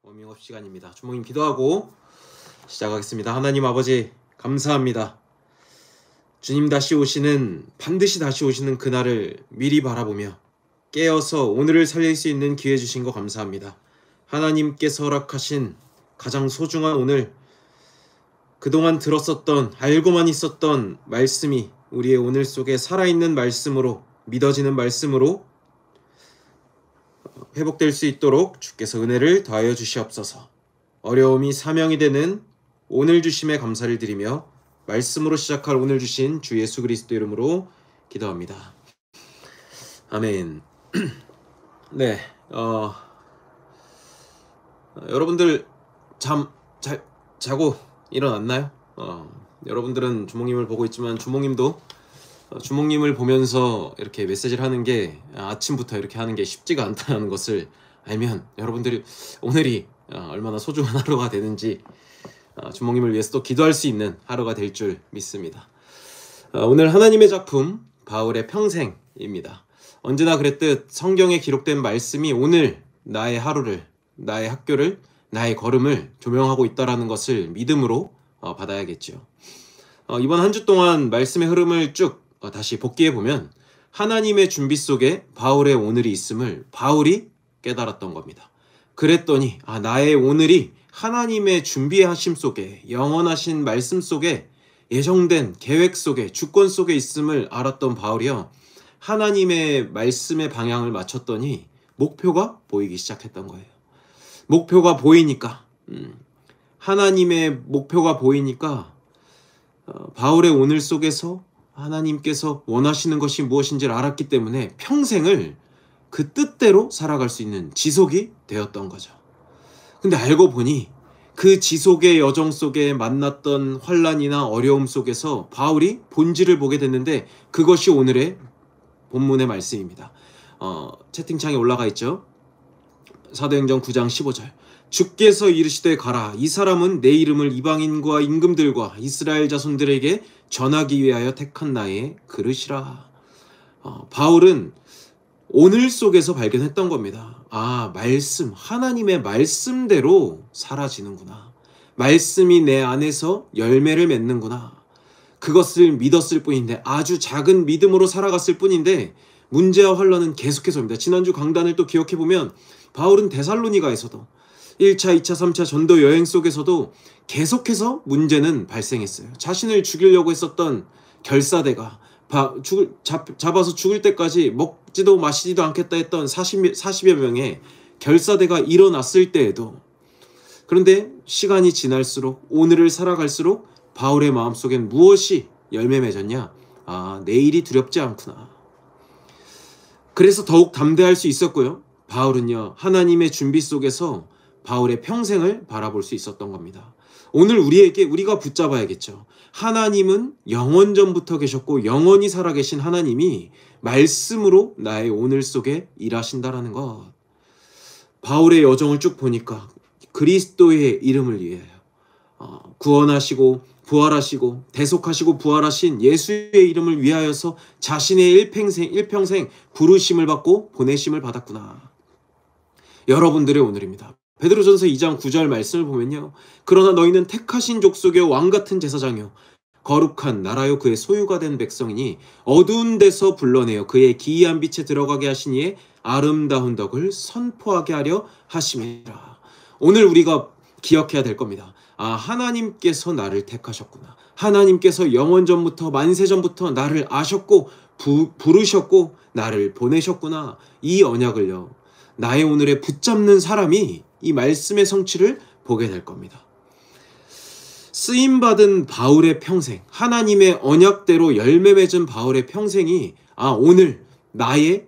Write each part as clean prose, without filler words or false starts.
워밍업 시간입니다. 주목님 기도하고 시작하겠습니다. 하나님 아버지 감사합니다. 주님 반드시 다시 오시는 그날을 미리 바라보며 깨어서 오늘을 살릴 수 있는 기회 주신 거 감사합니다. 하나님께서 허락하신 가장 소중한 오늘, 그동안 들었었던 알고만 있었던 말씀이 우리의 오늘 속에 살아있는 말씀으로, 믿어지는 말씀으로 회복될 수 있도록 주께서 은혜를 더하여 주시옵소서. 어려움이 사명이 되는 오늘 주심에 감사를 드리며 말씀으로 시작할 오늘 주신 주 예수 그리스도 이름으로 기도합니다. 아멘. 네, 여러분들 잠 잘 자고 일어났나요? 여러분들은 주목님을 보고 있지만 주목님도 주목님을 보면서 이렇게 메시지를 하는 게 아침부터 이렇게 하는 게 쉽지가 않다는 것을 알면 여러분들이 오늘이 얼마나 소중한 하루가 되는지 주목님을 위해서 또 기도할 수 있는 하루가 될 줄 믿습니다. 오늘 하나님의 작품 바울의 평생입니다. 언제나 그랬듯 성경에 기록된 말씀이 오늘 나의 하루를, 나의 학교를, 나의 걸음을 조명하고 있다는 것을 믿음으로 받아야겠죠. 이번 한 주 동안 말씀의 흐름을 쭉 다시 복기해보면 하나님의 준비 속에 바울의 오늘이 있음을 바울이 깨달았던 겁니다. 그랬더니 나의 오늘이 하나님의 준비하심 속에, 영원하신 말씀 속에, 예정된 계획 속에, 주권 속에 있음을 알았던 바울이요, 하나님의 말씀의 방향을 맞췄더니 목표가 보이기 시작했던 거예요. 목표가 보이니까, 하나님의 목표가 보이니까 바울의 오늘 속에서 하나님께서 원하시는 것이 무엇인지를 알았기 때문에 평생을 그 뜻대로 살아갈 수 있는 지속이 되었던 거죠. 근데 알고 보니 그 지속의 여정 속에 만났던 환난이나 어려움 속에서 바울이 본질을 보게 됐는데 그것이 오늘의 본문의 말씀입니다. 채팅창에 올라가 있죠. 사도행전 9장 15절. 주께서 이르시되 가라. 이 사람은 내 이름을 이방인과 임금들과 이스라엘 자손들에게 전하기 위하여 택한 나의 그릇이라. 바울은 오늘 속에서 발견했던 겁니다. 말씀, 하나님의 말씀대로 사라지는구나. 말씀이 내 안에서 열매를 맺는구나. 그것을 믿었을 뿐인데, 아주 작은 믿음으로 살아갔을 뿐인데 문제와 환난은 계속해서 옵니다. 지난주 강단을 또 기억해보면 바울은 데살로니가에서도 1차, 2차, 3차 전도 여행 속에서도 계속해서 문제는 발생했어요. 자신을 죽이려고 했었던 결사대가 잡아서 죽을 때까지 먹지도 마시지도 않겠다 했던 40여 명의 결사대가 일어났을 때에도, 그런데 시간이 지날수록, 오늘을 살아갈수록 바울의 마음속엔 무엇이 열매 맺었냐? 내일이 두렵지 않구나. 그래서 더욱 담대할 수 있었고요. 바울은요, 하나님의 준비 속에서 바울의 평생을 바라볼 수 있었던 겁니다. 오늘 우리가 붙잡아야겠죠. 하나님은 영원전부터 계셨고 영원히 살아계신 하나님이 말씀으로 나의 오늘 속에 일하신다라는 것. 바울의 여정을 쭉 보니까 그리스도의 이름을 위하여 구원하시고 부활하시고 대속하시고 부활하신 예수의 이름을 위하여서 자신의 일평생 부르심을 받고 보내심을 받았구나. 여러분들의 오늘입니다. 베드로전서 2장 9절 말씀을 보면요, 그러나 너희는 택하신 족속의 왕같은 제사장이요 거룩한 나라요 그의 소유가 된 백성이니 어두운 데서 불러내어 그의 기이한 빛에 들어가게 하신 이의 아름다운 덕을 선포하게 하려 하심이라. 오늘 우리가 기억해야 될 겁니다. 하나님께서 나를 택하셨구나. 하나님께서 영원전부터, 만세전부터 나를 아셨고 부르셨고 나를 보내셨구나. 이 언약을요, 나의 오늘에 붙잡는 사람이 이 말씀의 성취를 보게 될 겁니다. 쓰임받은 바울의 평생, 하나님의 언약대로 열매 맺은 바울의 평생이 오늘 나의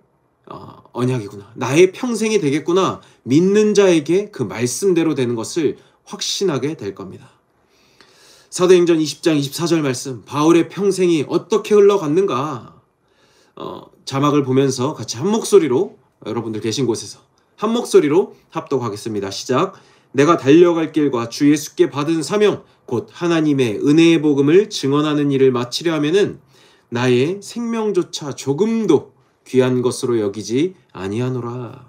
언약이구나, 나의 평생이 되겠구나, 믿는 자에게 그 말씀대로 되는 것을 확신하게 될 겁니다. 사도행전 20장 24절 말씀, 바울의 평생이 어떻게 흘러갔는가, 자막을 보면서 같이 한 목소리로, 여러분들 계신 곳에서 한 목소리로 합독하겠습니다. 시작. 내가 달려갈 길과 주 예수께 받은 사명, 곧 하나님의 은혜의 복음을 증언하는 일을 마치려 하면은 나의 생명조차 조금도 귀한 것으로 여기지 아니하노라.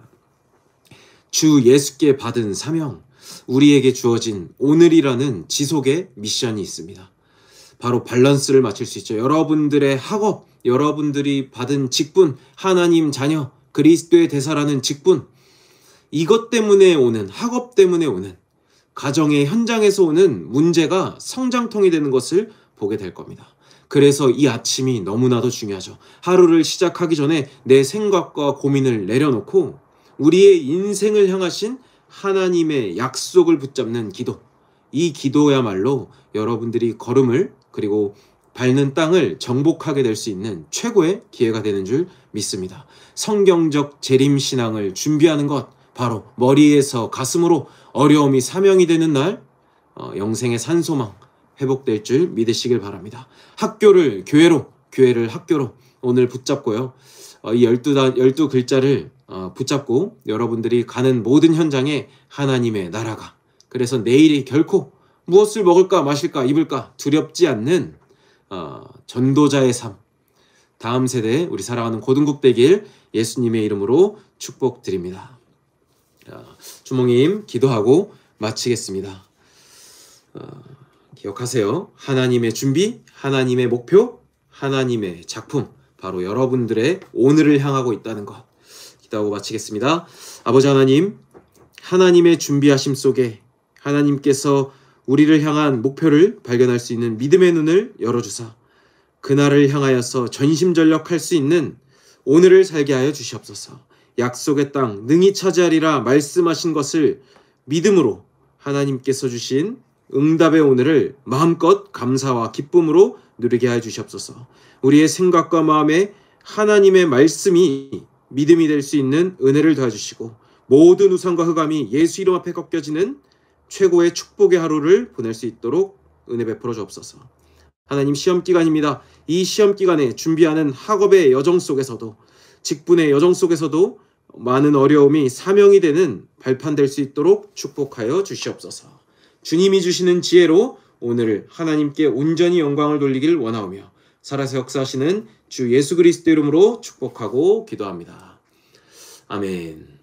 주 예수께 받은 사명. 우리에게 주어진 오늘이라는 지속의 미션이 있습니다. 바로 밸런스를 맞출 수 있죠. 여러분들의 학업, 여러분들이 받은 직분, 하나님 자녀, 그리스도의 대사라는 직분, 이것 때문에 오는, 학업 때문에 오는, 가정의 현장에서 오는 문제가 성장통이 되는 것을 보게 될 겁니다. 그래서 이 아침이 너무나도 중요하죠. 하루를 시작하기 전에 내 생각과 고민을 내려놓고 우리의 인생을 향하신 하나님의 약속을 붙잡는 기도. 이 기도야말로 여러분들이 걸음을 그리고 밟는 땅을 정복하게 될 수 있는 최고의 기회가 되는 줄 믿습니다. 성경적 재림신앙을 준비하는 것, 바로 머리에서 가슴으로 어려움이 사명이 되는 날 영생의 산소망 회복될 줄 믿으시길 바랍니다. 학교를 교회로, 교회를 학교로 오늘 붙잡고요. 이 12글자를 붙잡고 여러분들이 가는 모든 현장에 하나님의 나라가, 그래서 내일이 결코 무엇을 먹을까 마실까 입을까 두렵지 않는 전도자의 삶, 다음 세대 우리 사랑하는 고등국 되길 예수님의 이름으로 축복드립니다. 주몽님 기도하고 마치겠습니다. 기억하세요. 하나님의 준비, 하나님의 목표, 하나님의 작품, 바로 여러분들의 오늘을 향하고 있다는 것. 기도하고 마치겠습니다. 아버지 하나님, 하나님의 준비하심 속에 하나님께서 우리를 향한 목표를 발견할 수 있는 믿음의 눈을 열어주사 그날을 향하여서 전심전력할 수 있는 오늘을 살게 하여 주시옵소서. 약속의 땅 능히 차지하리라 말씀하신 것을 믿음으로 하나님께서 주신 응답의 오늘을 마음껏 감사와 기쁨으로 누리게 하여 주시옵소서. 우리의 생각과 마음에 하나님의 말씀이 믿음이 될 수 있는 은혜를 도와주시고 모든 우상과 흑암이 예수 이름 앞에 꺾여지는 최고의 축복의 하루를 보낼 수 있도록 은혜 베풀어 주옵소서. 하나님, 시험기간입니다. 이 시험기간에 준비하는 학업의 여정 속에서도, 직분의 여정 속에서도 많은 어려움이 사명이 되는 발판될 수 있도록 축복하여 주시옵소서. 주님이 주시는 지혜로 오늘 하나님께 온전히 영광을 돌리길 원하오며 살아서 역사하시는 주 예수 그리스도 이름으로 축복하고 기도합니다. 아멘.